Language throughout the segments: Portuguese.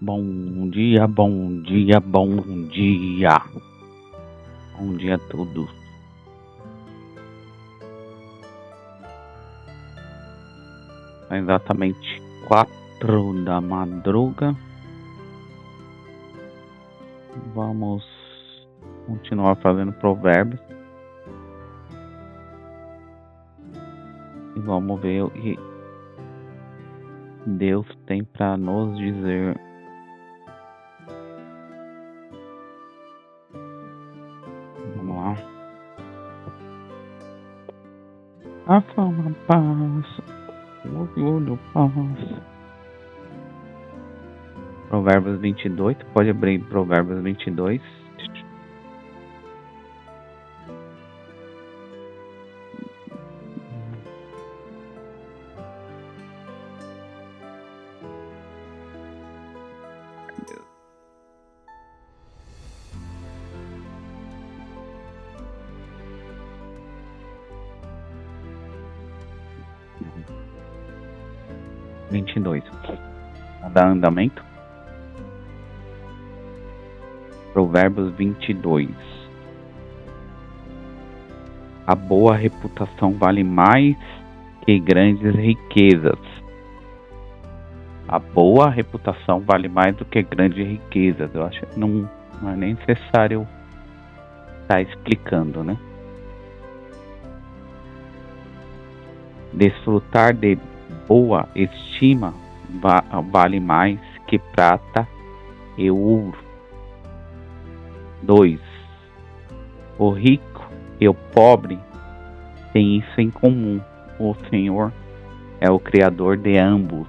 Bom dia, bom dia, bom dia. Bom dia a todos. São exatamente 4 da madruga. Vamos continuar fazendo provérbios. E vamos ver o que Deus tem para nos dizer. Vamos lá. A fama passa, o orgulho passa. Provérbios 22, pode abrir Provérbios 22. Vamos dar andamento. Provérbios 22. A boa reputação vale mais que grandes riquezas. A boa reputação vale mais do que grandes riquezas. Eu acho que não é nem necessário estar explicando, né? Desfrutar de boa estima vale mais que prata e ouro. 2. O rico e o pobre têm isso em comum. O Senhor é o Criador de ambos.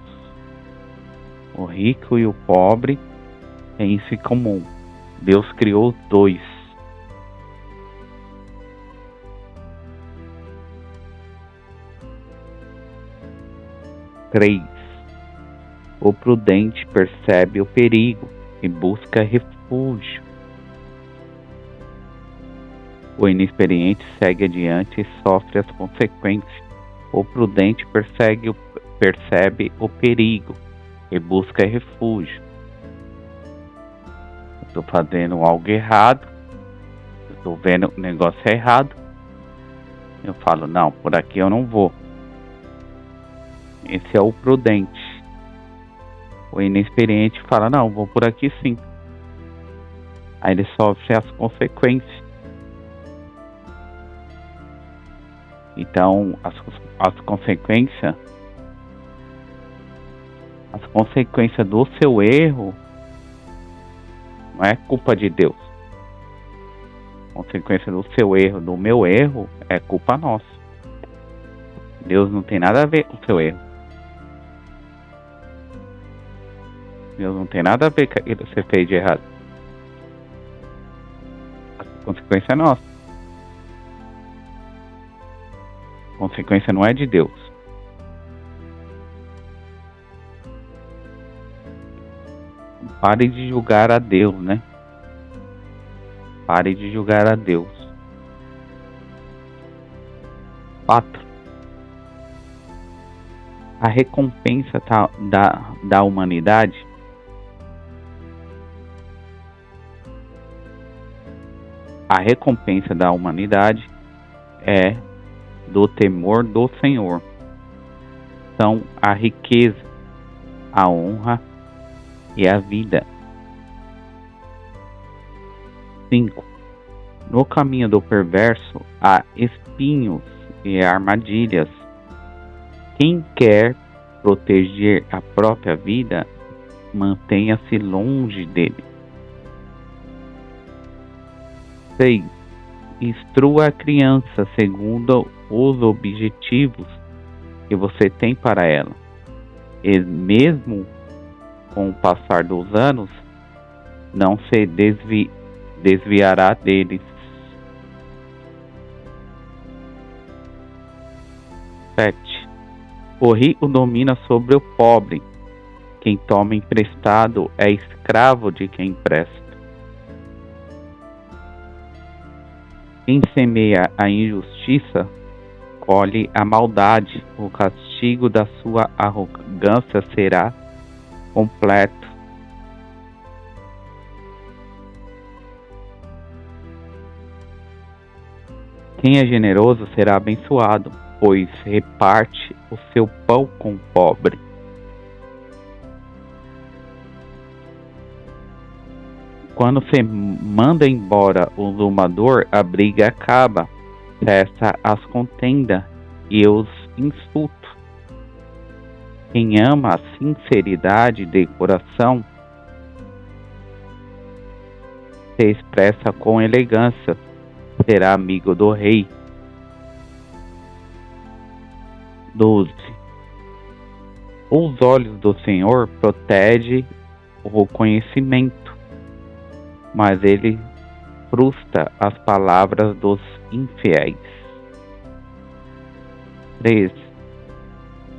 O rico e o pobre têm isso em comum. Deus criou os dois. 3. O prudente percebe o perigo e busca refúgio. O inexperiente segue adiante e sofre as consequências. O prudente percebe o perigo e busca refúgio. Estou fazendo algo errado, estou vendo o negócio errado. Eu falo, não, por aqui eu não vou. Esse é o prudente. O inexperiente fala, não, vou por aqui sim. Aí ele sofre as consequências. Então, as consequências do seu erro não é culpa de Deus. A consequência do seu erro, do meu erro, é culpa nossa. Deus não tem nada a ver com o seu erro. Deus não tem nada a ver com aquilo que você fez de errado. A consequência é nossa. A consequência não é de Deus. Pare de julgar a Deus, né? Pare de julgar a Deus. 4. A recompensa da humanidade é do temor do Senhor. São a riqueza, a honra e a vida. 5. No caminho do perverso há espinhos e armadilhas. Quem quer proteger a própria vida, mantenha-se longe dele. 6. Instrua a criança segundo os objetivos que você tem para ela. E mesmo com o passar dos anos, não se desviará deles. 7. O rico domina sobre o pobre. Quem toma emprestado é escravo de quem empresta. Quem semeia a injustiça, colhe a maldade. O castigo da sua arrogância será completo. Quem é generoso será abençoado, pois reparte o seu pão com o pobre. Quando se manda embora o zumbador, a briga acaba, cessa as contendas e os insultos. Quem ama a sinceridade de coração se expressa com elegância, será amigo do rei. 12. Os olhos do Senhor protegem o conhecimento, mas ele frustra as palavras dos infiéis. 13.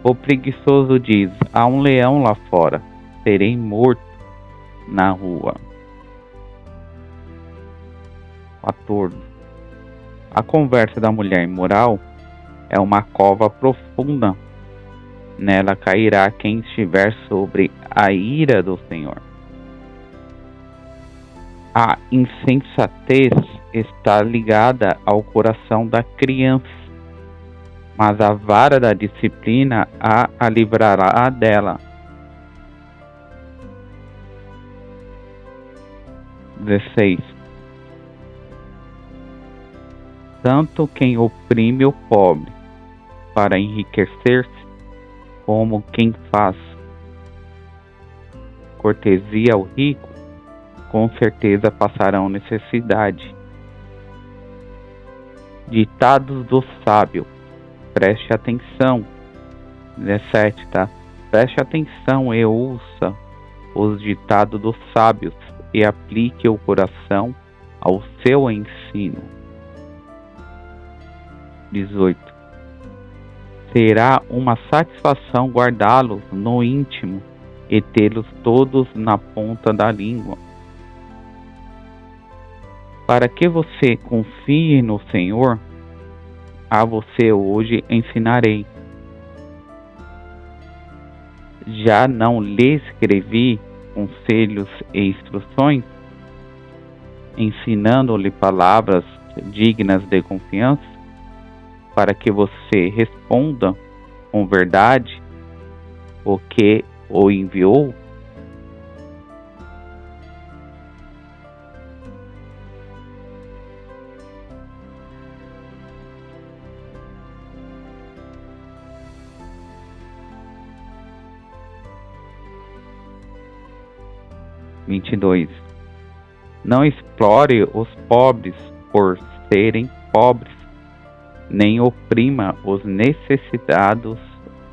O preguiçoso diz: há um leão lá fora, serei morto na rua. 14. A conversa da mulher imoral é uma cova profunda. Nela cairá quem estiver sobre a ira do Senhor. A insensatez está ligada ao coração da criança, mas a vara da disciplina a livrará dela. 16. Tanto quem oprime o pobre para enriquecer-se, como quem faz cortesia ao rico, com certeza passarão necessidade. Ditados do sábio, preste atenção. 17, tá? Preste atenção e ouça os ditados dos sábios e aplique o coração ao seu ensino. 18. Será uma satisfação guardá-los no íntimo e tê-los todos na ponta da língua. Para que você confie no Senhor, a você hoje ensinarei. Já não lhe escrevi conselhos e instruções, ensinando-lhe palavras dignas de confiança, para que você responda com verdade o que o enviou? Não explore os pobres por serem pobres, nem oprima os necessitados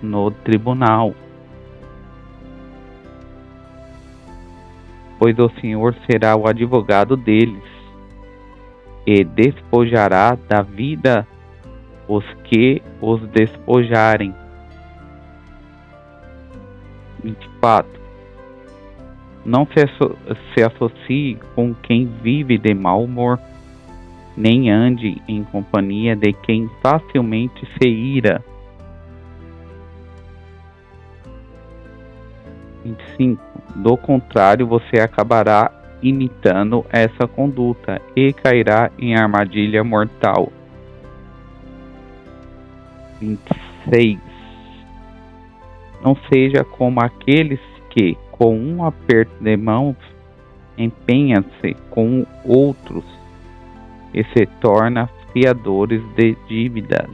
no tribunal, pois o Senhor será o advogado deles e despojará da vida os que os despojarem. 24. Não se associe com quem vive de mau humor, nem ande em companhia de quem facilmente se ira. 25. Do contrário, você acabará imitando essa conduta e cairá em armadilha mortal. 26. Não seja como aqueles que, com um aperto de mãos, empenham-se com outros e se tornam fiadores de dívidas.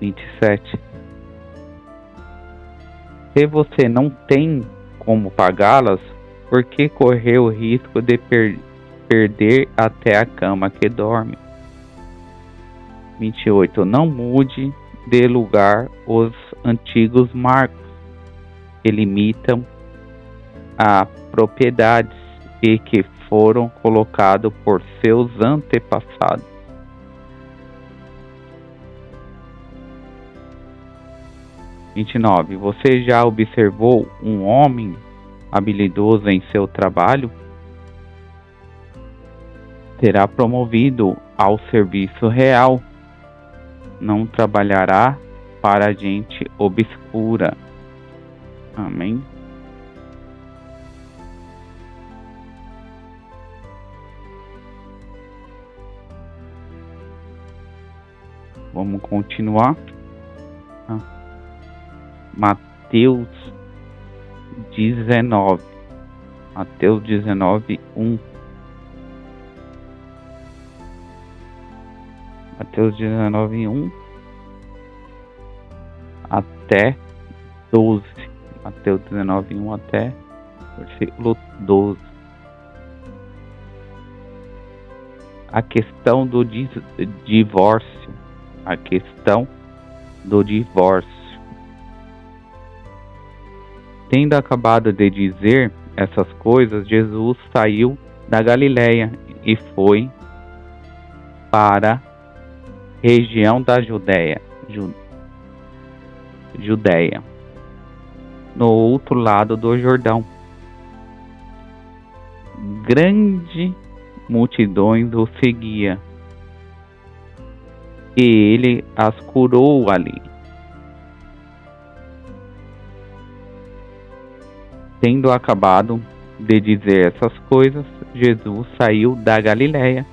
27. Se você não tem como pagá-las, por que correr o risco de perder até a cama que dorme? 28. Não mude de lugar os antigos marcos que limitam a propriedades e que foram colocados por seus antepassados. 29. Você já observou um homem habilidoso em seu trabalho? Será promovido ao serviço real. Não trabalhará para a gente obscura. Amém? Vamos continuar. Mateus 19. Mateus 19, 1. Mateus 19, 1 até 12. Mateus 19, 1 até versículo 12. A questão do divórcio. A questão do divórcio. Tendo acabado de dizer essas coisas, Jesus saiu da Galiléia e foi para a região da Judéia, no outro lado do Jordão. Grande multidões o seguia, e ele as curou ali. Tendo acabado de dizer essas coisas, Jesus saiu da Galiléia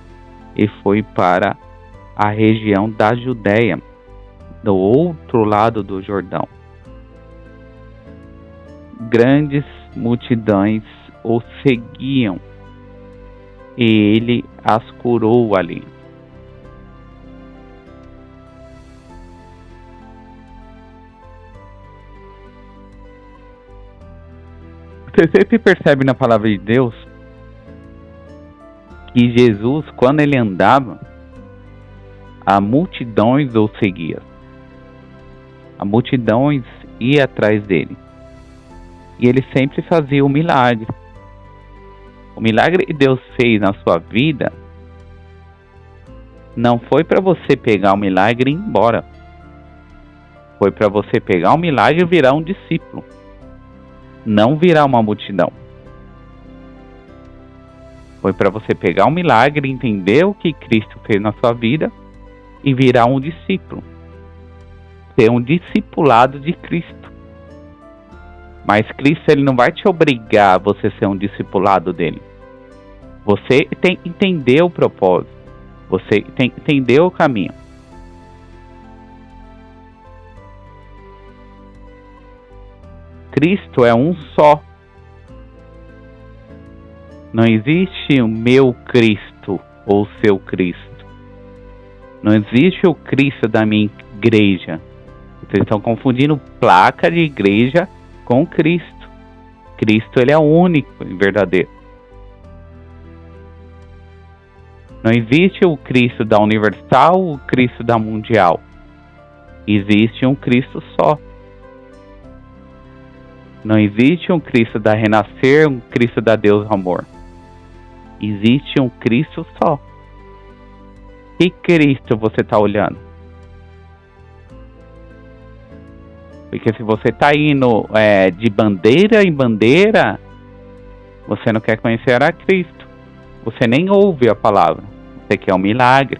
e foi para a região da Judéia, do outro lado do Jordão. Grandes multidões o seguiam, e ele as curou ali. Você sempre percebe na palavra de Deus que Jesus, quando ele andava, a multidões o seguia. A multidões ia atrás dele. E ele sempre fazia o milagre. O milagre que Deus fez na sua vida não foi para você pegar o milagre e ir embora. Foi para você pegar o milagre e virar um discípulo. Não virar uma multidão. Foi para você pegar um milagre, entender o que Cristo fez na sua vida e virar um discípulo. Ser um discipulado de Cristo. Mas Cristo, ele não vai te obrigar a você ser um discipulado dele. Você tem que entender o propósito. Você tem que entender o caminho. Cristo é um só. Não existe o meu Cristo ou o seu Cristo. Não existe o Cristo da minha igreja. Vocês estão confundindo placa de igreja com Cristo. Cristo, ele é único e verdadeiro. Não existe o Cristo da Universal ou o Cristo da Mundial. Existe um Cristo só. Não existe um Cristo da Renascer, um Cristo da Deus Amor. Existe um Cristo só. Que Cristo você está olhando? Porque se você está indo de bandeira em bandeira, você não quer conhecer a Cristo. Você nem ouve a palavra. Você quer um milagre.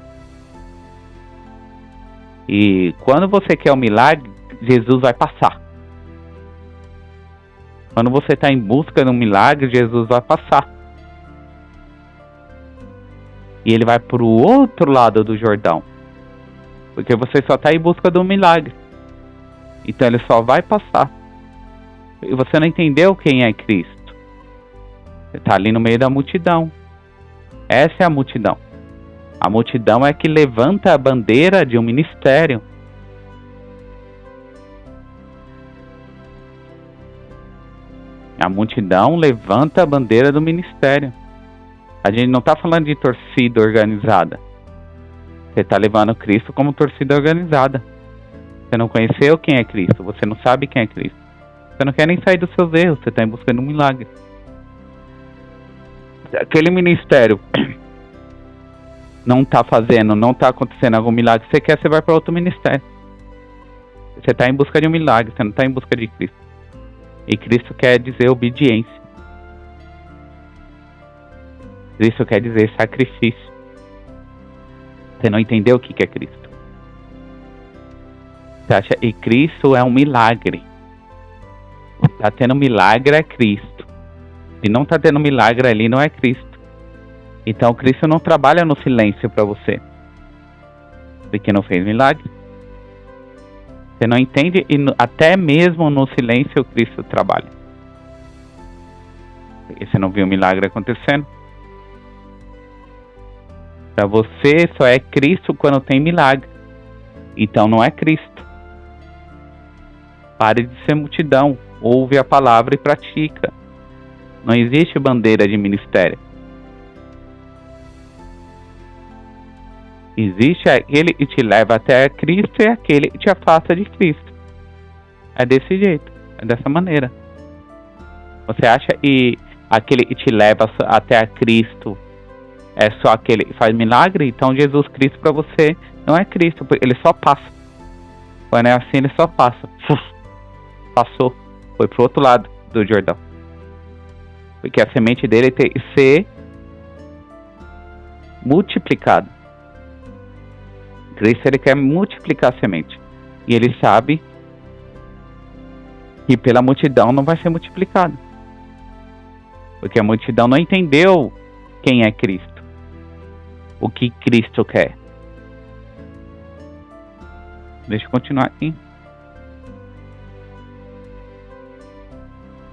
E quando você quer um milagre, Jesus vai passar. Quando você está em busca de um milagre, Jesus vai passar. E ele vai para o outro lado do Jordão. Porque você só está em busca de um milagre. Então ele só vai passar. E você não entendeu quem é Cristo. Você está ali no meio da multidão. Essa é a multidão. A multidão é que levanta a bandeira de um ministério. A multidão levanta a bandeira do ministério. A gente não está falando de torcida organizada. Você está levando Cristo como torcida organizada. Você não conheceu quem é Cristo. Você não sabe quem é Cristo. Você não quer nem sair dos seus erros. Você está em busca de um milagre. Aquele ministério não está fazendo, não está acontecendo algum milagre. Você quer, você vai para outro ministério. Você está em busca de um milagre. Você não está em busca de Cristo. E Cristo quer dizer obediência. Cristo quer dizer sacrifício. Você não entendeu o que é Cristo. Você acha que Cristo é um milagre. Está tendo milagre é Cristo. Se não está tendo milagre ali, não é Cristo. Então Cristo não trabalha no silêncio para você. Porque não fez milagre. Você não entende e até mesmo no silêncio Cristo trabalha. E você não viu o milagre acontecendo? Para você só é Cristo quando tem milagre. Então não é Cristo. Pare de ser multidão. Ouve a palavra e pratica. Não existe bandeira de ministério. Existe aquele que te leva até Cristo e aquele que te afasta de Cristo. É desse jeito. É dessa maneira. Você acha que aquele que te leva até a Cristo é só aquele que faz milagre? Então Jesus Cristo para você não é Cristo, porque ele só passa. Quando é assim, ele só passa. Passou. Foi pro outro lado do Jordão. Porque a semente dele tem que ser multiplicada. Cristo, ele quer multiplicar a semente. E ele sabe que pela multidão não vai ser multiplicado. Porque a multidão não entendeu quem é Cristo. O que Cristo quer. Deixa eu continuar aqui.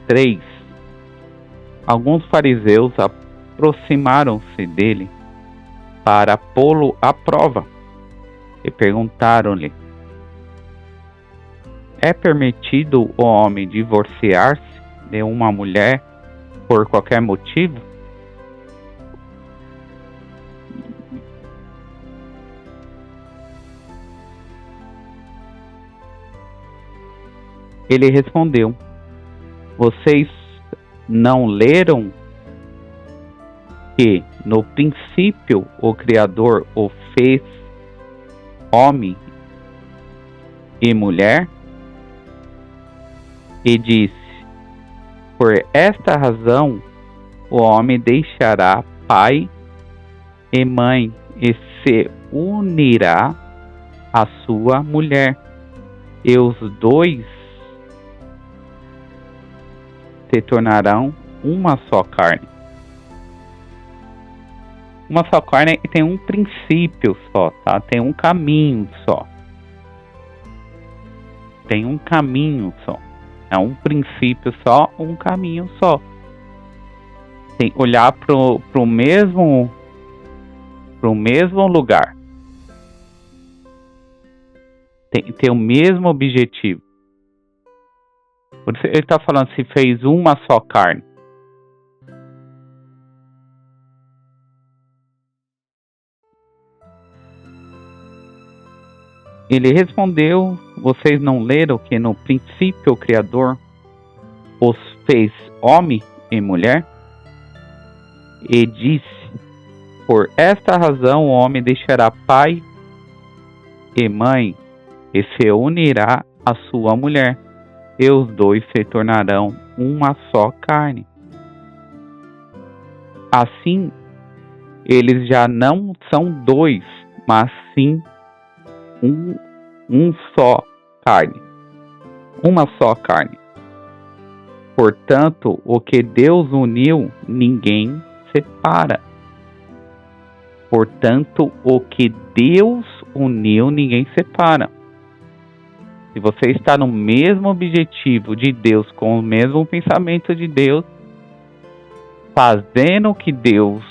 3. Alguns fariseus aproximaram-se dele para pô-lo à prova e perguntaram-lhe: é permitido o homem divorciar-se de uma mulher por qualquer motivo? Ele respondeu: vocês não leram que no princípio o Criador o fez homem e mulher? E disse: por esta razão o homem deixará pai e mãe e se unirá à sua mulher, e os dois se tornarão uma só carne. Uma só carne e tem um princípio só, tá? Tem um caminho só. Tem um caminho só. É um princípio só, um caminho só. Tem que olhar pro mesmo lugar. Tem que ter o mesmo objetivo. Por isso ele está falando, se fez uma só carne. Ele respondeu: vocês não leram que no princípio o Criador os fez homem e mulher? E disse: por esta razão o homem deixará pai e mãe e se unirá à sua mulher, e os dois se tornarão uma só carne. Assim, eles já não são dois, mas sim um só carne. Uma só carne. Portanto, o que Deus uniu, ninguém separa. Portanto, o que Deus uniu, ninguém separa. Se você está no mesmo objetivo de Deus, com o mesmo pensamento de Deus, fazendo o que Deus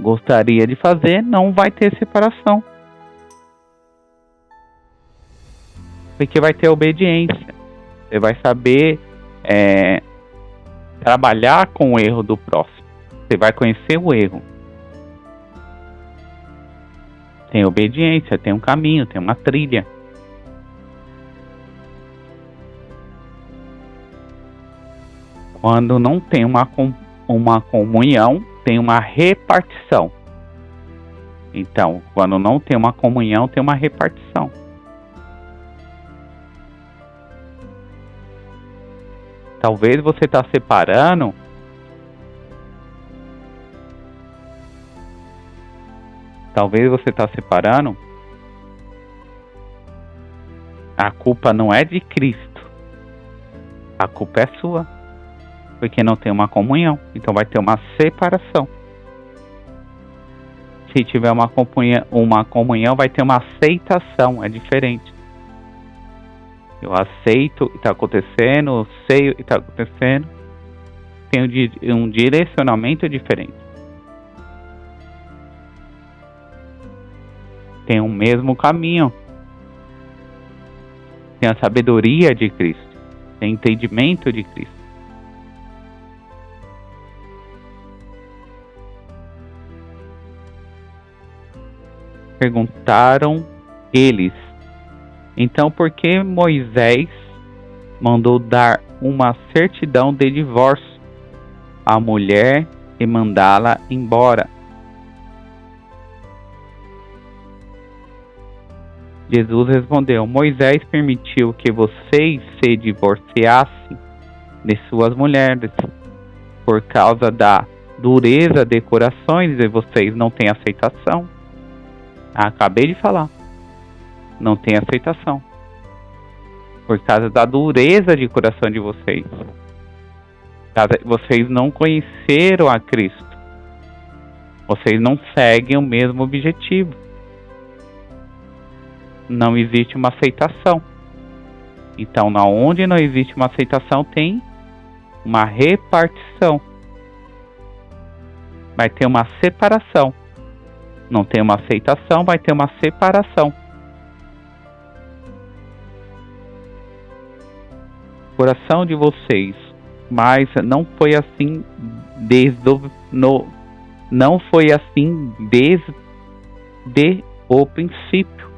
gostaria de fazer, não vai ter separação. Porque vai ter obediência. Você vai saber trabalhar com o erro do próximo. Você vai conhecer o erro. Tem obediência, tem um caminho, tem uma trilha. Quando não tem uma comunhão, tem uma repartição. Então, quando não tem uma comunhão, tem uma repartição. Talvez você está separando a culpa não é de Cristo. A culpa é sua. Porque não tem uma comunhão. Então vai ter uma separação. Se tiver uma comunhão, vai ter uma aceitação. É diferente. Eu aceito o que está acontecendo, eu sei o que está acontecendo. Tenho um direcionamento diferente. Tem o mesmo caminho. Tem a sabedoria de Cristo. Tem entendimento de Cristo. Perguntaram eles: então por que Moisés mandou dar uma certidão de divórcio à mulher e mandá-la embora? Jesus respondeu: Moisés permitiu que vocês se divorciassem de suas mulheres por causa da dureza de corações e vocês não têm aceitação. Acabei de falar. Não tem aceitação. Por causa da dureza de coração de vocês. Vocês não conheceram a Cristo. Vocês não seguem o mesmo objetivo. Não existe uma aceitação. Então, onde não existe uma aceitação, tem uma repartição. Vai ter uma separação. Não tem uma aceitação, vai ter uma separação. O coração de vocês, mas não foi assim não foi assim desde o princípio.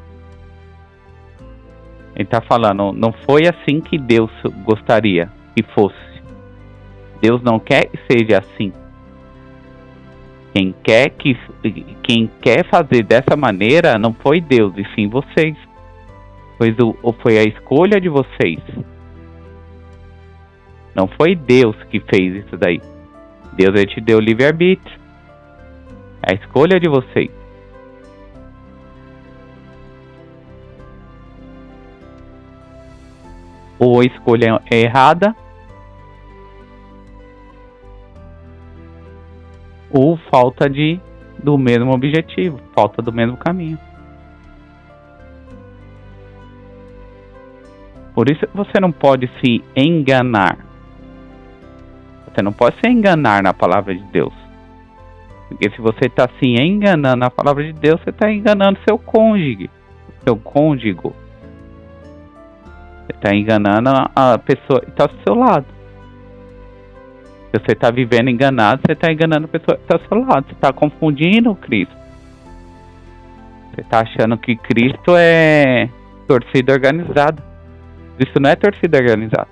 Ele está falando, não foi assim que Deus gostaria que fosse. Deus não quer que seja assim. Quem quer fazer dessa maneira não foi Deus, e sim vocês. Foi a escolha de vocês. Não foi Deus que fez isso daí. Deus te deu livre-arbítrio. É a escolha de vocês. Ou a escolha é errada, ou falta do mesmo objetivo, falta do mesmo caminho. Por isso você não pode se enganar. Você não pode se enganar na palavra de Deus. Porque se você está se enganando na palavra de Deus, você está enganando seu cônjuge, seu cônjuge. Você está enganando a pessoa que está do seu lado. Se você está vivendo enganado, você está enganando a pessoa que está do seu lado. Você está confundindo o Cristo. Você está achando que Cristo é torcida organizada. Cristo não é torcida organizada.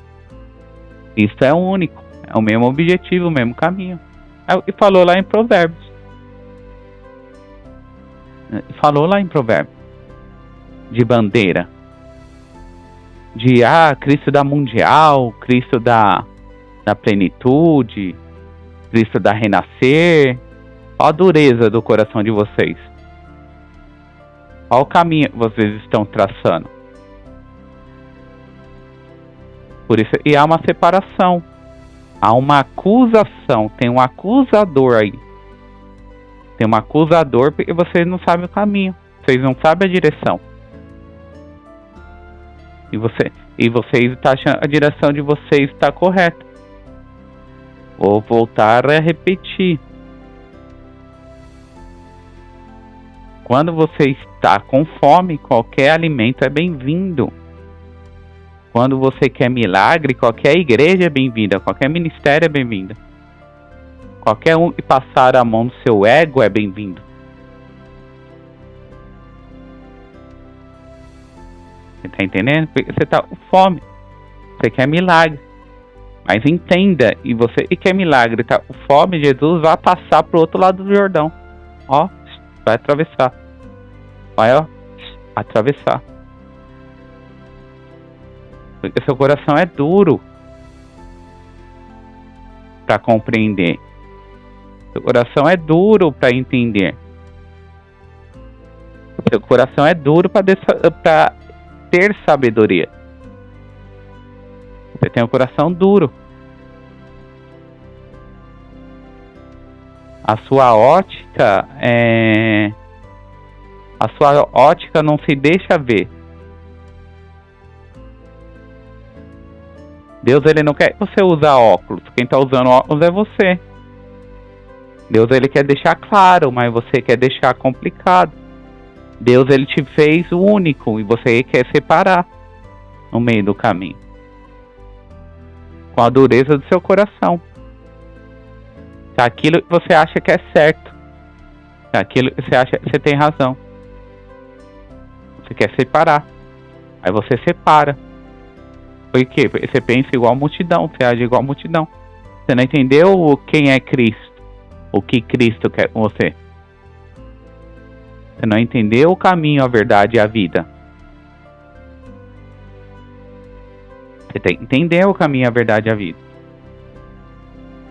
Cristo é o único. É o mesmo objetivo, o mesmo caminho. É o que falou lá em Provérbios. Falou lá em Provérbios. De bandeira. De Cristo da mundial, Cristo da plenitude, Cristo da renascer. Olha a dureza do coração de vocês. Olha o caminho que vocês estão traçando. Por isso, e há uma separação. Há uma acusação. Tem um acusador aí. Tem um acusador porque vocês não sabem o caminho. Vocês não sabem a direção. E vocês estão achando a direção de vocês está correta. Vou voltar a repetir. Quando você está com fome, qualquer alimento é bem-vindo. Quando você quer milagre, qualquer igreja é bem-vinda, qualquer ministério é bem-vindo. Qualquer um que passar a mão no seu ego é bem-vindo. Você está entendendo? Porque você está com fome. Você quer milagre. Mas entenda, e quer milagre, está com fome, Jesus vai passar para o outro lado do Jordão. Ó, vai atravessar. Vai, ó, atravessar. Porque seu coração é duro para compreender. Seu coração é duro para entender. Seu coração é duro para ter sabedoria. Você tem um coração duro. A sua ótica não se deixa ver. Deus, ele não quer que você usar óculos. Quem está usando óculos é você. Deus, ele quer deixar claro, mas você quer deixar complicado. Deus, ele te fez único e você quer separar no meio do caminho. Com a dureza do seu coração. Se aquilo que você acha que é certo, se aquilo que você acha que você tem razão, você quer separar. Aí você separa. Por quê? Porque você pensa igual a multidão, você age igual a multidão. Você não entendeu quem é Cristo? O que Cristo quer com você? Você não entendeu o caminho, a verdade e a vida. Você tem que entender o caminho, a verdade e a vida.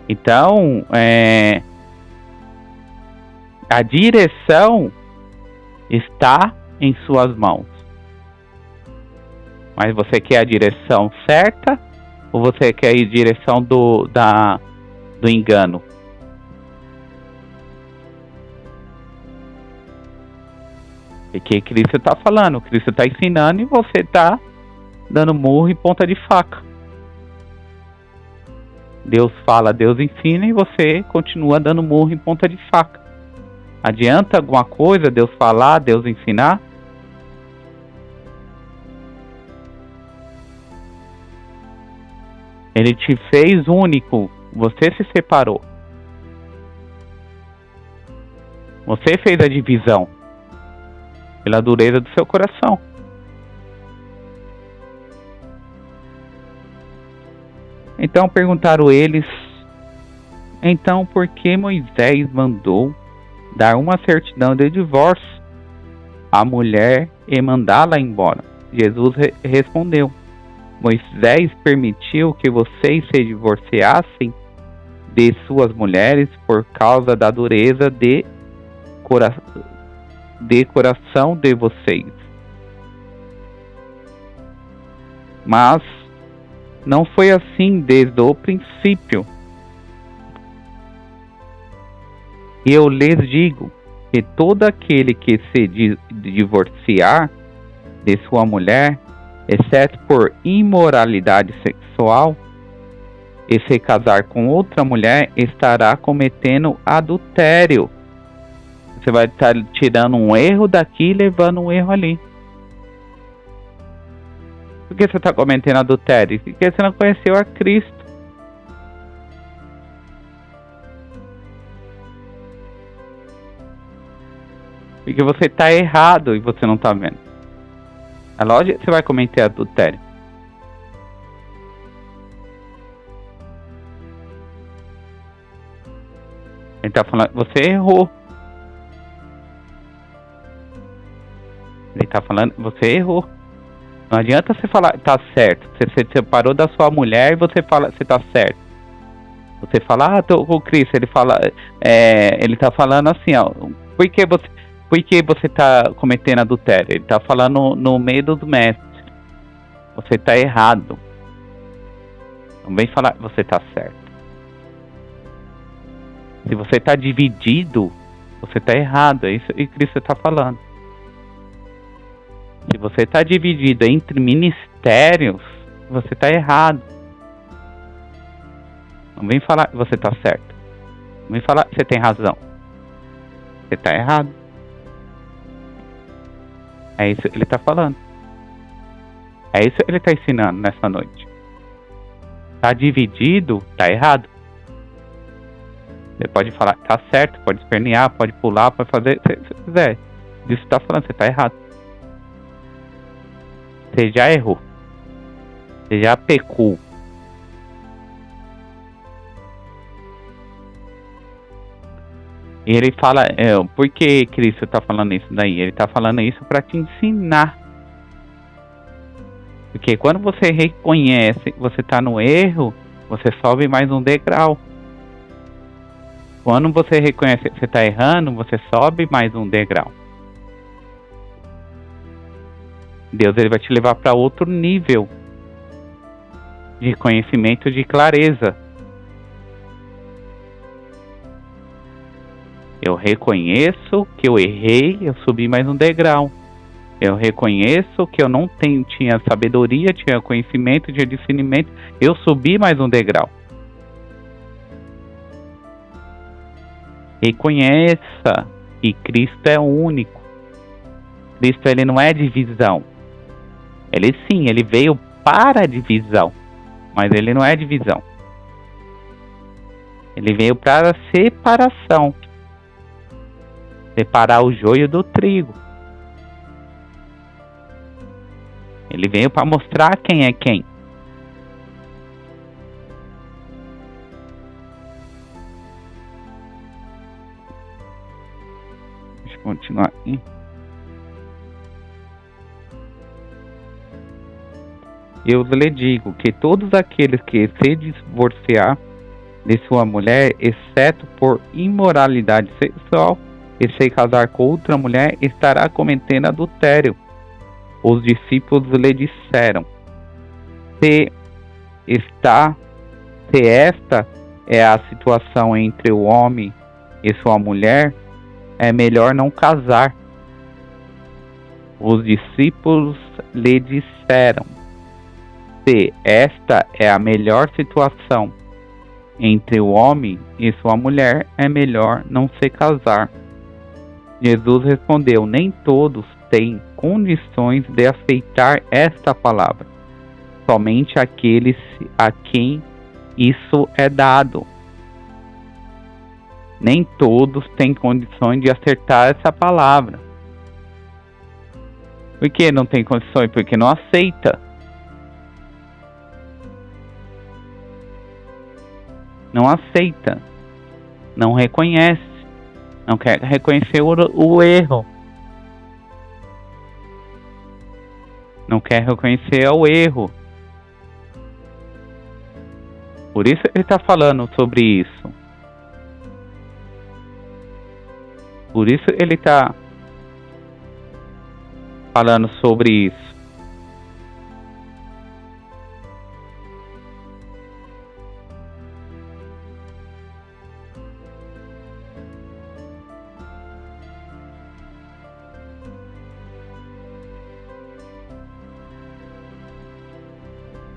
Então, a direção está em suas mãos. Mas você quer a direção certa ou você quer a direção do engano? Porque Cristo está falando, Cristo está ensinando e você está dando murro e ponta de faca. Deus fala, Deus ensina e você continua dando murro e ponta de faca. Adianta alguma coisa Deus falar, Deus ensinar? Ele te fez único, você se separou. Você fez a divisão pela dureza do seu coração. Então perguntaram eles, então por que Moisés mandou dar uma certidão de divórcio à mulher e mandá-la embora? Jesus respondeu, Moisés permitiu que vocês se divorciassem de suas mulheres por causa da dureza de coração de vocês. Mas não foi assim desde o princípio. Eu lhes digo que todo aquele que se divorciar de sua mulher, exceto por imoralidade sexual, e se casar com outra mulher, estará cometendo adultério. Você vai estar tirando um erro daqui e levando um erro ali. Por que você está cometendo adultério? Porque você não conheceu a Cristo. Porque você está errado e você não está vendo. É lógico que você vai cometer adultério. Ele está falando, você errou. Ele está falando, você errou. Não adianta você falar, tá certo. Você se separou da sua mulher e você fala, você tá certo. Você fala, tô com o Cristo. Ele fala, ele tá falando assim, ó. Por que você tá cometendo adultério? Ele tá falando no meio dos mestres. Você tá errado. Não vem falar que você tá certo. Se você tá dividido, você tá errado. É isso que Cristo tá falando. Se você está dividido entre ministérios, você está errado. Não vem falar que você está certo. Não vem falar que você tem razão. Você está errado. É isso que ele está falando. É isso que ele está ensinando nessa noite. Está dividido, está errado. Você pode falar que está certo, pode espernear, pode pular, pode fazer o que você quiser. Isso está falando, você está errado. Você já errou. Você já pecou. E ele fala, por que Cristo está falando isso daí? Ele está falando isso para te ensinar. Porque quando você reconhece que você está no erro, você sobe mais um degrau. Quando você reconhece que você está errando, você sobe mais um degrau. Deus, ele vai te levar para outro nível de conhecimento, de clareza. Eu reconheço que eu errei, eu subi mais um degrau. Eu reconheço que eu não tinha sabedoria, tinha conhecimento, tinha discernimento. Eu subi mais um degrau. Reconheça que Cristo é único. Cristo, ele não é divisão. Ele sim, ele veio para a divisão, mas ele não é divisão. Ele veio para a separação. Separar o joio do trigo. Ele veio para mostrar quem é quem. Deixa eu continuar aqui. Eu lhe digo que todos aqueles que se divorciar de sua mulher, exceto por imoralidade sexual, e se casar com outra mulher, estará cometendo adultério. Os discípulos lhe disseram: se esta é a situação entre o homem e sua mulher, é melhor não casar. Os discípulos lhe disseram: se esta é a melhor situação entre o homem e sua mulher, é melhor não se casar. Jesus respondeu: nem todos têm condições de aceitar esta palavra, somente aqueles a quem isso é dado. Nem todos têm condições de acertar essa palavra. Por que não tem condições? Porque não aceita. Não aceita. Não reconhece. Não quer reconhecer o erro. Não quer reconhecer o erro. Por isso ele está falando sobre isso. Por isso ele está falando sobre isso.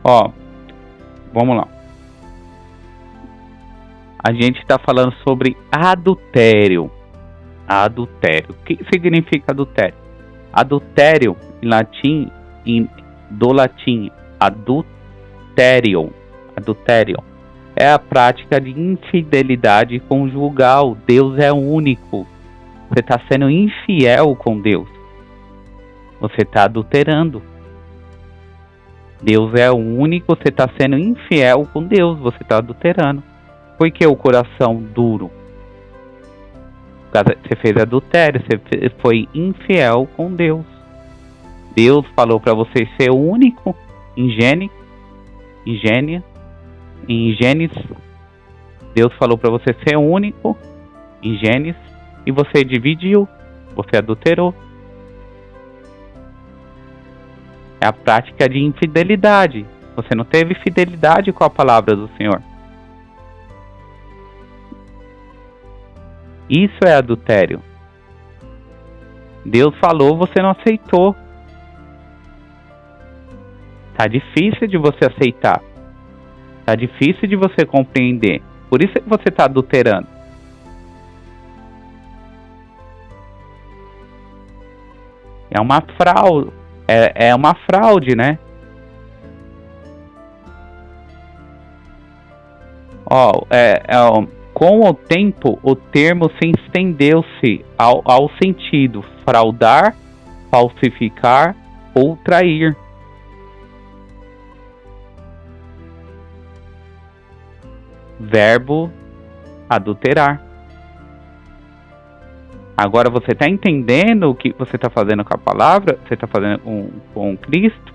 Ó, vamos lá. A gente está falando sobre adultério. Adultério. O que significa adultério? Adultério, em latim, do latim, adultério. Adultério é a prática de infidelidade conjugal. Deus é único. Você está sendo infiel com Deus. Você está adulterando. Deus é o único, você está sendo infiel com Deus, você está adulterando. Por que o coração duro? Você fez adultério, você foi infiel com Deus. Deus falou para você ser o único em Gênesis. Deus falou para você ser o único em Gênesis e você dividiu, você adulterou. É a prática de infidelidade. Você não teve fidelidade com a palavra do Senhor. Isso é adultério. Deus falou, você não aceitou. Tá difícil de você aceitar. Tá difícil de você compreender. Por isso que você está adulterando. É uma fraude. É uma fraude, né? Com o tempo, o termo se estendeu-se ao sentido fraudar, falsificar ou trair. Verbo adulterar. Agora você está entendendo o que você está fazendo com a palavra? Você está fazendo com Cristo?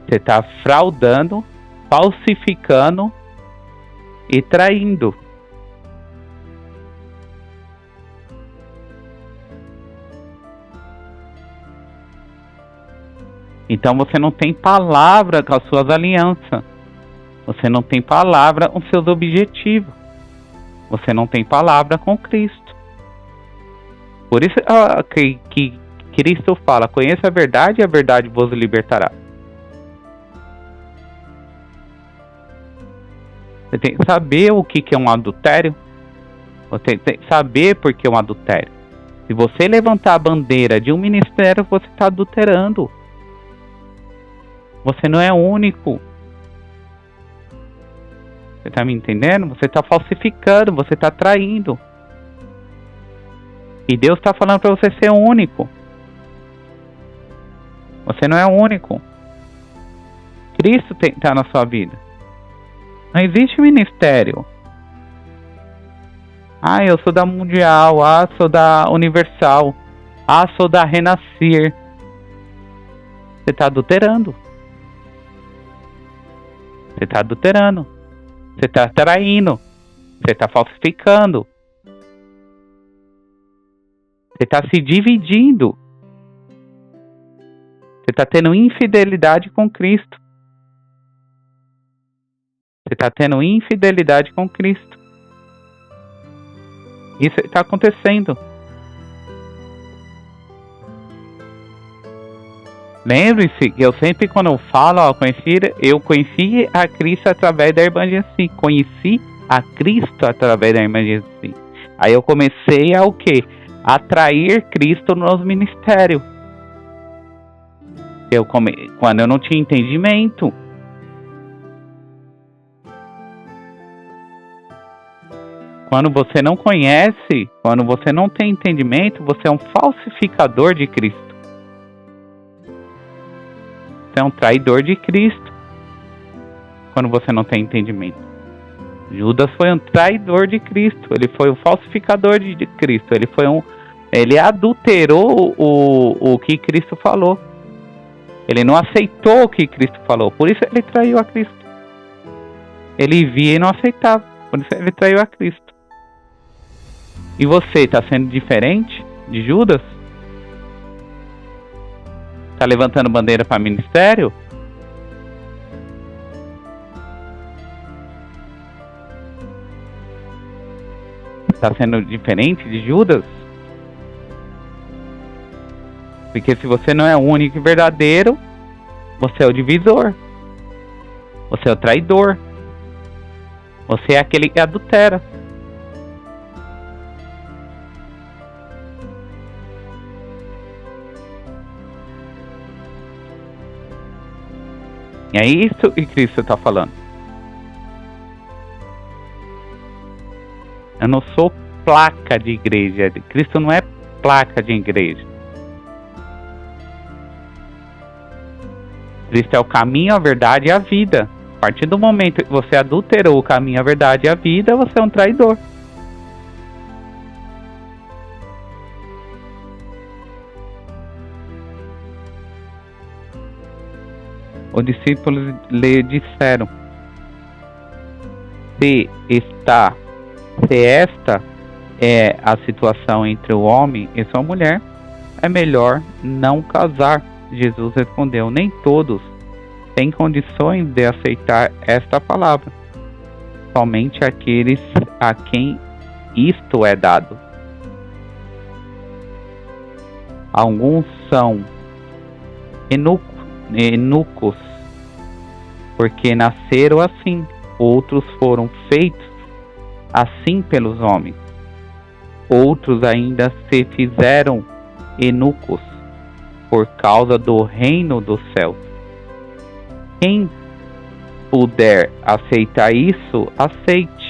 Você está fraudando, falsificando e traindo. Então você não tem palavra com as suas alianças. Você não tem palavra com seus objetivos. Você não tem palavra com Cristo. Por isso Cristo fala: conheça a verdade e a verdade vos libertará. Você tem que saber o que é um adultério. Você tem que saber por que é um adultério. Se você levantar a bandeira de um ministério, você está adulterando. Você não é único. Você está me entendendo? Você está falsificando, você está traindo. E Deus está falando para você ser único. Você não é único. Cristo está na sua vida. Não existe ministério. Ah, eu sou da Mundial. Ah, sou da Universal. Ah, sou da Renascer. Você está adulterando. Você está adulterando. Você está traindo. Você está falsificando. Você está se dividindo. Você está tendo infidelidade com Cristo. Você está tendo infidelidade com Cristo. Isso está acontecendo. Lembre-se que eu sempre, quando eu falo, eu conheci a Cristo através da irmã Jessi. Conheci a Cristo através da irmã Jessi. Aí eu comecei a o quê? Atrair Cristo nos ministérios. Quando eu não tinha entendimento. Quando você não conhece, quando você não tem entendimento, você é um falsificador de Cristo. Você é um traidor de Cristo. Quando você não tem entendimento. Judas foi um traidor de Cristo. Ele foi um falsificador de Cristo. Ele adulterou o que Cristo falou. Ele não aceitou o que Cristo falou. Por isso ele traiu a Cristo. Ele via e não aceitava. Por isso ele traiu a Cristo. E você está sendo diferente de Judas? Está levantando bandeira para ministério? Está sendo diferente de Judas? Porque se você não é o único e verdadeiro, você é o divisor. Você é o traidor. Você é aquele que adultera. E é isso que Cristo está falando. Eu não sou placa de igreja. Cristo não é placa de igreja. Cristo é o caminho, a verdade e a vida. A partir do momento que você adulterou o caminho, a verdade e a vida, você é um traidor. Os discípulos lhe disseram: se esta é a situação entre o homem e sua mulher, é melhor não casar. Jesus respondeu: nem todos têm condições de aceitar esta palavra, somente aqueles a quem isto é dado. Alguns são eunucos, porque nasceram assim. Outros foram feitos assim pelos homens. Outros ainda se fizeram eunucos por causa do reino dos céus. Quem puder aceitar isso, aceite.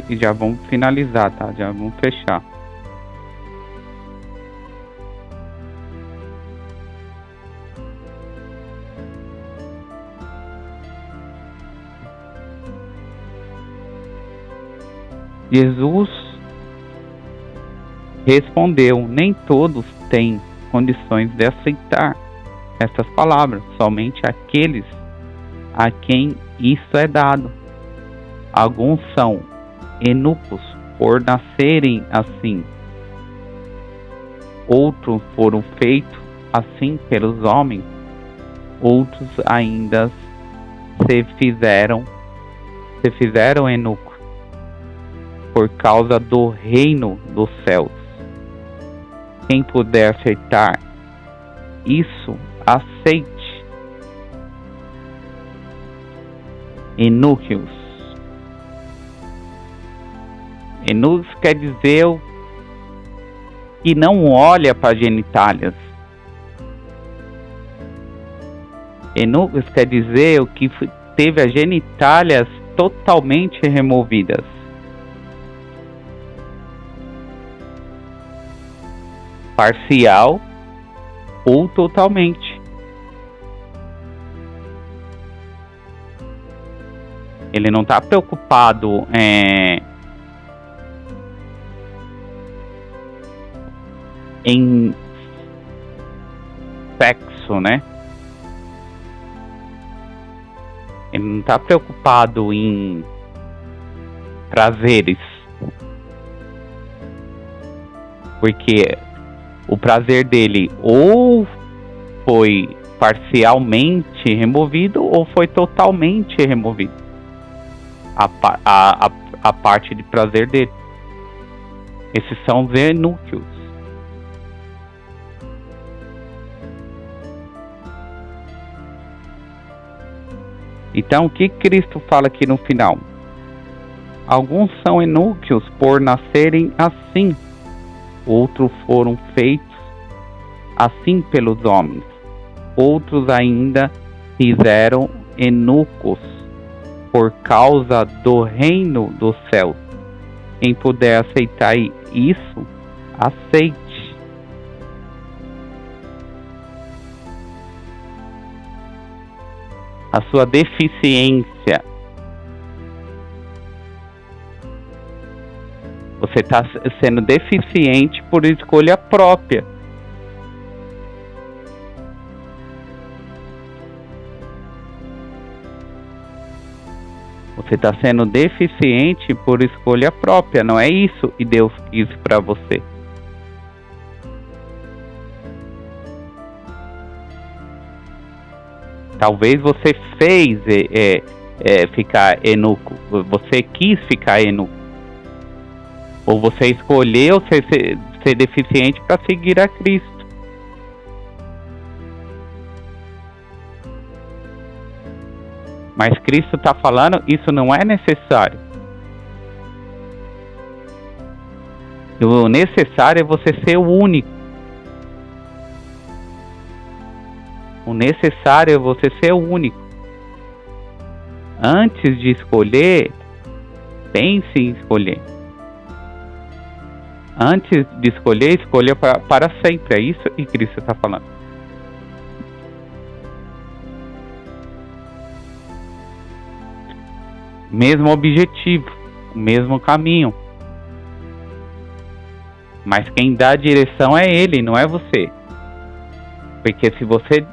E já vamos finalizar, tá? Já vamos fechar. Jesus respondeu: nem todos têm condições de aceitar estas palavras, somente aqueles a quem isso é dado. Alguns são eunucos, por nascerem assim. Outros foram feitos assim pelos homens. Outros ainda se fizeram eunucos por causa do reino dos céus. Quem puder aceitar isso, aceite. Eunucos. Eunucos quer dizer que não olha para genitálias. Eunucos quer dizer o que teve as genitálias totalmente removidas. Parcial ou totalmente. Ele não está preocupado em sexo, né? Ele não está preocupado em prazeres. Porque o prazer dele ou foi parcialmente removido ou foi totalmente removido. A parte de prazer dele. Esses são os eunucos. Então, o que Cristo fala aqui no final? Alguns são eunucos por nascerem assim. Outros foram feitos assim pelos homens. Outros ainda fizeram eunucos por causa do reino dos céus. Quem puder aceitar isso, aceite. A sua deficiência. Você está sendo deficiente por escolha própria. Você está sendo deficiente por escolha própria. Não é isso que Deus quis para você. Talvez você fez ficar eunuco. Você quis ficar eunuco. Ou você escolheu ser deficiente para seguir a Cristo. Mas Cristo está falando, isso não é necessário. O necessário é você ser o único. O necessário é você ser o único. Antes de escolher, pense em escolher. Antes de escolher, escolha para sempre. É isso que Cristo está falando. Mesmo objetivo, o mesmo caminho. Mas quem dá a direção é Ele, não é você. Porque se você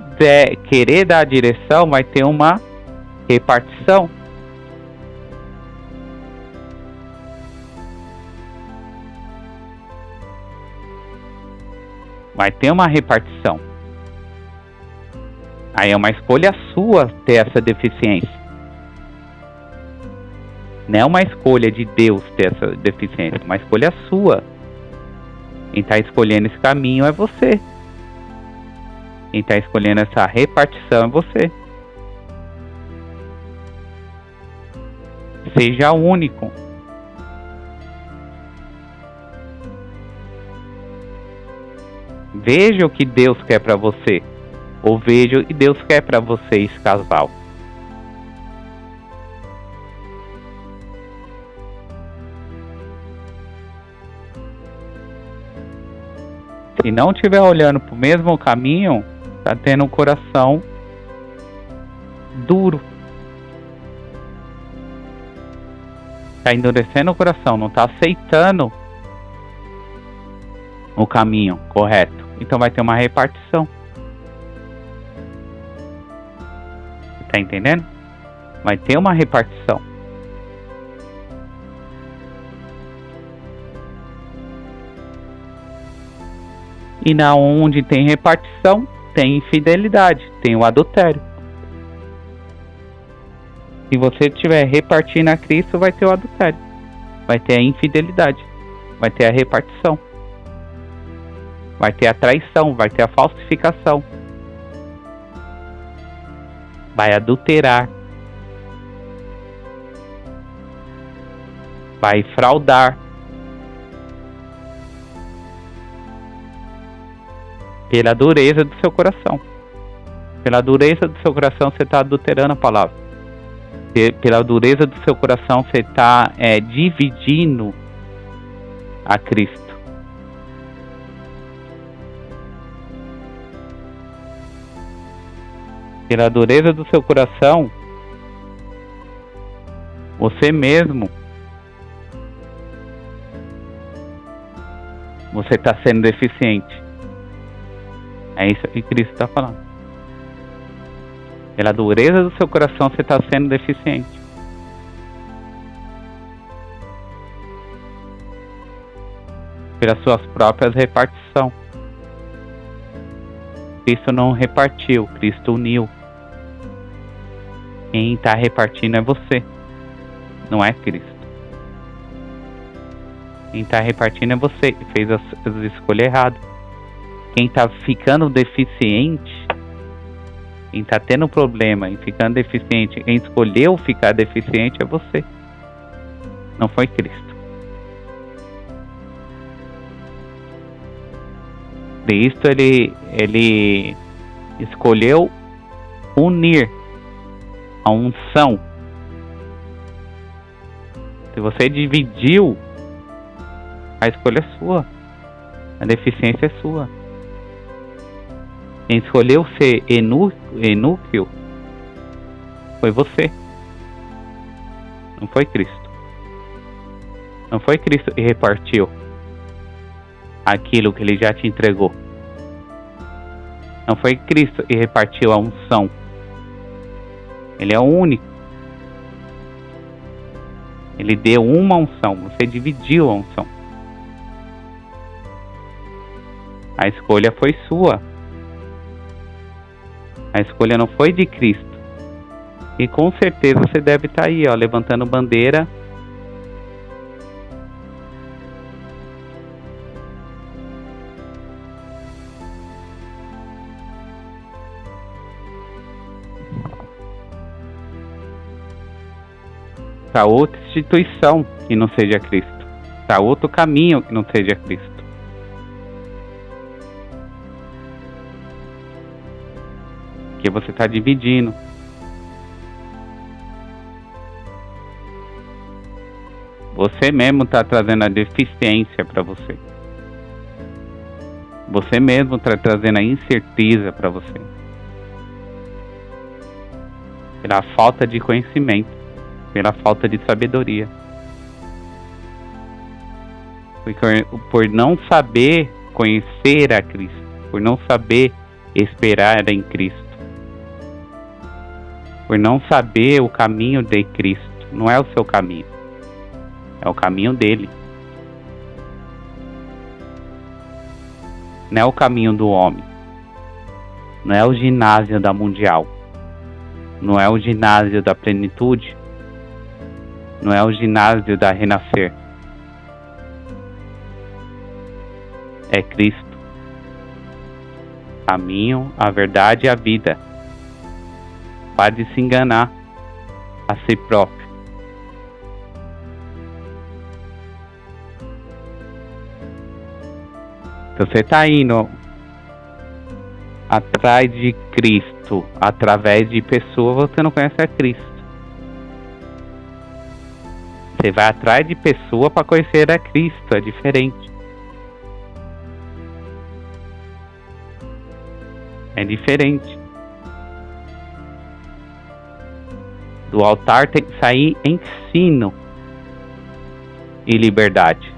querer dar a direção, vai ter uma repartição. Vai ter uma repartição. Aí é uma escolha sua ter essa deficiência. Não é uma escolha de Deus ter essa deficiência, é uma escolha sua. Quem está escolhendo esse caminho é você. Quem está escolhendo essa repartição é você. Seja único. Veja o que Deus quer para você. Ou veja o que Deus quer para vocês, casal. Se não estiver olhando para o mesmo caminho, está tendo um coração duro. Está endurecendo o coração, não está aceitando o caminho correto. Então vai ter uma repartição. Está entendendo? Vai ter uma repartição. E na onde tem repartição, tem infidelidade, tem o adultério. Se você estiver repartindo a Cristo, vai ter o adultério, vai ter a infidelidade, vai ter a repartição, vai ter a traição, vai ter a falsificação, vai adulterar, vai fraudar, pela dureza do seu coração. Pela dureza do seu coração você está adulterando a palavra. Pela dureza do seu coração você está dividindo a Cristo. Pela dureza do seu coração, você mesmo, você está sendo deficiente. É isso que Cristo está falando. Pela dureza do seu coração você está sendo deficiente. Pelas suas próprias repartições. Cristo não repartiu, Cristo uniu. Quem está repartindo é você, não é Cristo. Quem está repartindo é você, que fez as escolhas erradas. Quem está ficando deficiente, quem está tendo problema em ficando deficiente, quem escolheu ficar deficiente é você, não foi Cristo. Cristo ele escolheu unir a unção. Se você dividiu, a escolha é sua, a deficiência é sua. Quem escolheu ser inútil foi você, não foi Cristo. Não foi Cristo que repartiu aquilo que ele já te entregou. Não foi Cristo que repartiu a unção. Ele é o único. Ele deu uma unção, você dividiu a unção. A escolha foi sua. A escolha não foi de Cristo. E com certeza você deve estar aí, levantando bandeira. Para outra instituição que não seja Cristo. Para outro caminho que não seja Cristo. Porque você está dividindo. Você mesmo está trazendo a deficiência para você. Você mesmo está trazendo a incerteza para você. Pela falta de conhecimento. Pela falta de sabedoria. Por não saber conhecer a Cristo. Por não saber esperar em Cristo. Por não saber o caminho de Cristo. Não é o seu caminho. É o caminho dele. Não é o caminho do homem. Não é o ginásio da Mundial. Não é o ginásio da plenitude. Não é o ginásio da Renascer. É Cristo. Caminho, a verdade e a vida. Pare de se enganar a si próprio. Se você está indo atrás de Cristo através de pessoas, você não conhece a Cristo. Você vai atrás de pessoa para conhecer a Cristo, é diferente. É diferente. Do altar tem que sair ensino e liberdade.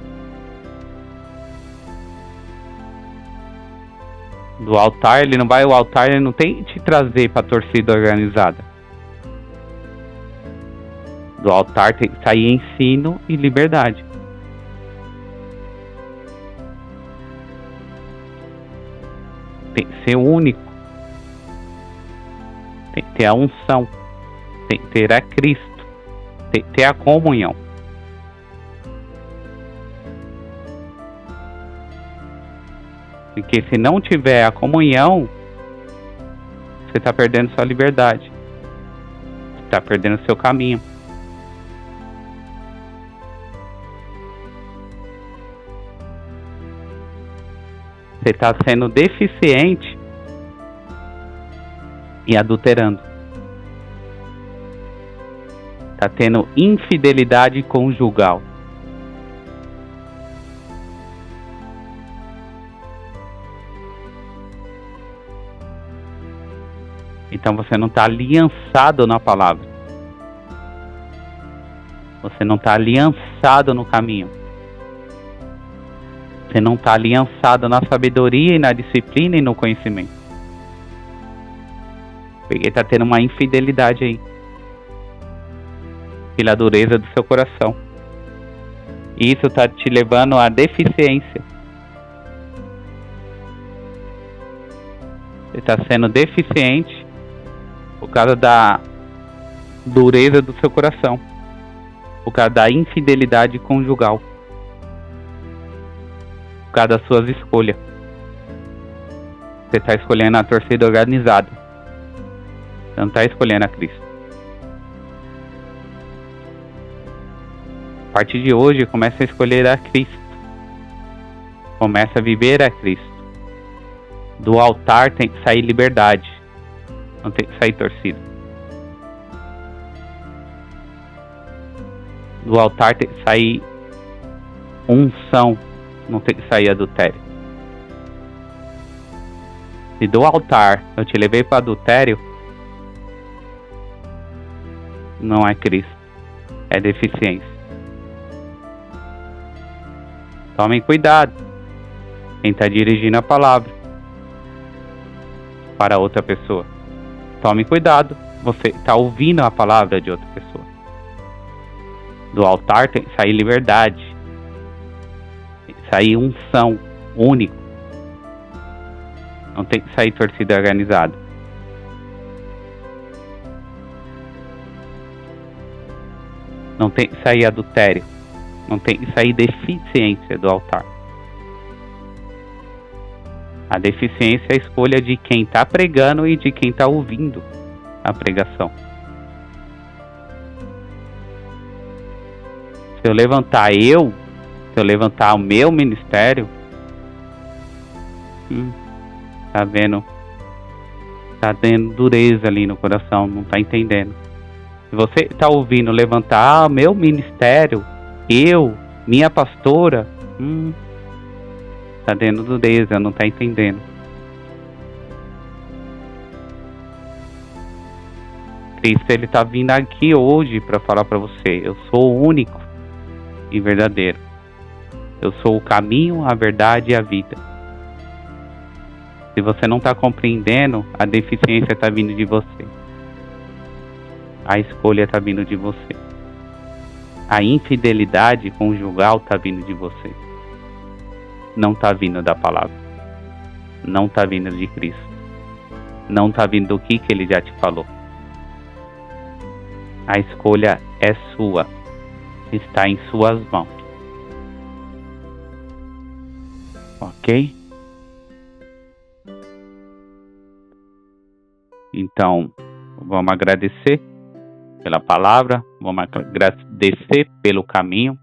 Do altar, o altar ele não tem que te trazer para a torcida organizada. Do altar tem que sair ensino e liberdade. tem que ser único, tem que ter a unção, tem que ter a Cristo, tem que ter a comunhão. Porque se não tiver a comunhão, você está perdendo sua liberdade, você está perdendo seu caminho. Você está sendo deficiente e adulterando. Está tendo infidelidade conjugal. Então você não está aliançado na palavra. Você não está aliançado no caminho. Você não está aliançado na sabedoria e na disciplina e no conhecimento. Porque está tendo uma infidelidade aí. Pela dureza do seu coração. E isso está te levando à deficiência. Você está sendo deficiente por causa da dureza do seu coração. Por causa da infidelidade conjugal. Por causa das suas escolhas. Você está escolhendo a torcida organizada. Você não está escolhendo a Cristo. A partir de hoje, começa a escolher a Cristo. Começa a viver a Cristo. Do altar tem que sair liberdade. Não tem que sair torcida. Do altar tem que sair unção. Não tem que sair adultério. Se do altar eu te levei para adultério, não é Cristo. É deficiência. Tomem cuidado. Quem está dirigindo a palavra para outra pessoa. Tome cuidado. Você está ouvindo a palavra de outra pessoa. Do altar tem que sair liberdade. Tem que sair unção único. Não tem que sair torcida organizada. Não tem que sair adultério. Não tem que sair deficiência do altar. A deficiência é a escolha de quem está pregando e de quem está ouvindo a pregação. Se eu levantar o meu ministério, tá vendo dureza ali no coração, não tá entendendo. Se você tá ouvindo levantar meu ministério, minha pastora, tá dando dureza, não tá entendendo. Cristo, ele tá vindo aqui hoje para falar para você: eu sou o único e verdadeiro. Eu sou o caminho, a verdade e a vida. Se você não está compreendendo, a deficiência está vindo de você. A escolha está vindo de você. A infidelidade conjugal está vindo de você. Não está vindo da palavra. Não está vindo de Cristo. Não está vindo do que ele já te falou. A escolha é sua. Está em suas mãos. Ok? Então, vamos agradecer pela palavra, vamos agradecer pelo caminho,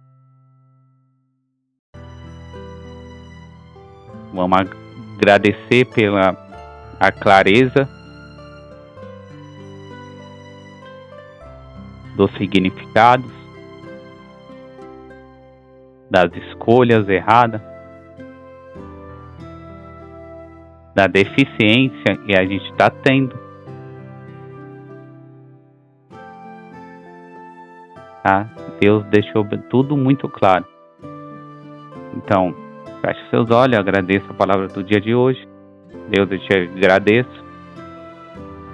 vamos agradecer pela a clareza dos significados, das escolhas erradas, da deficiência que a gente está tendo. Tá? Deus deixou tudo muito claro. Então, feche seus olhos, agradeça a palavra do dia de hoje. Deus, eu te agradeço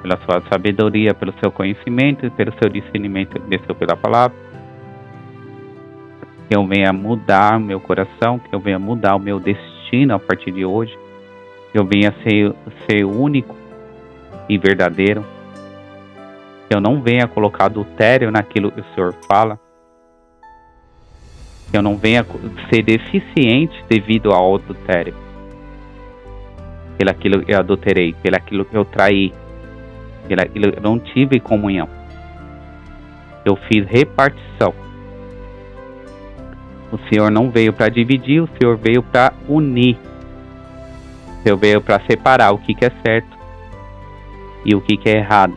pela sua sabedoria, pelo seu conhecimento e pelo seu discernimento que desceu pela palavra. Que eu venha mudar meu coração, que eu venha mudar o meu destino a partir de hoje. eu venha ser único e verdadeiro, que eu não venha colocar adultério naquilo que o Senhor fala, que eu não venha ser deficiente devido ao adultério, pelaquilo que eu adulterei, pelaquilo que eu traí, pelaquilo que eu não tive comunhão. Eu fiz repartição. O Senhor não veio para dividir, o Senhor veio para unir. O Senhor veio para separar o que é certo e o que é errado.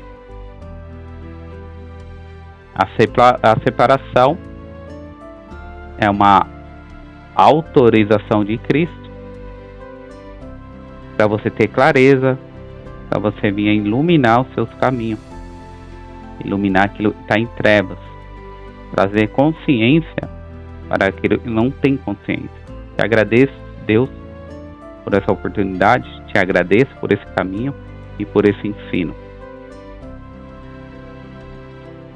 A separação é uma autorização de Cristo para você ter clareza, para você vir iluminar os seus caminhos, iluminar aquilo que está em trevas, trazer consciência para aquilo que não tem consciência. Te agradeço, Deus, por essa oportunidade, te agradeço por esse caminho e por esse ensino.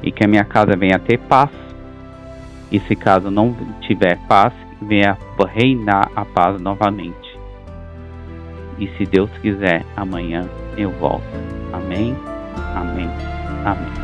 E que a minha casa venha ter paz, e se caso não tiver paz, venha reinar a paz novamente. E se Deus quiser, amanhã eu volto. Amém, amém, amém.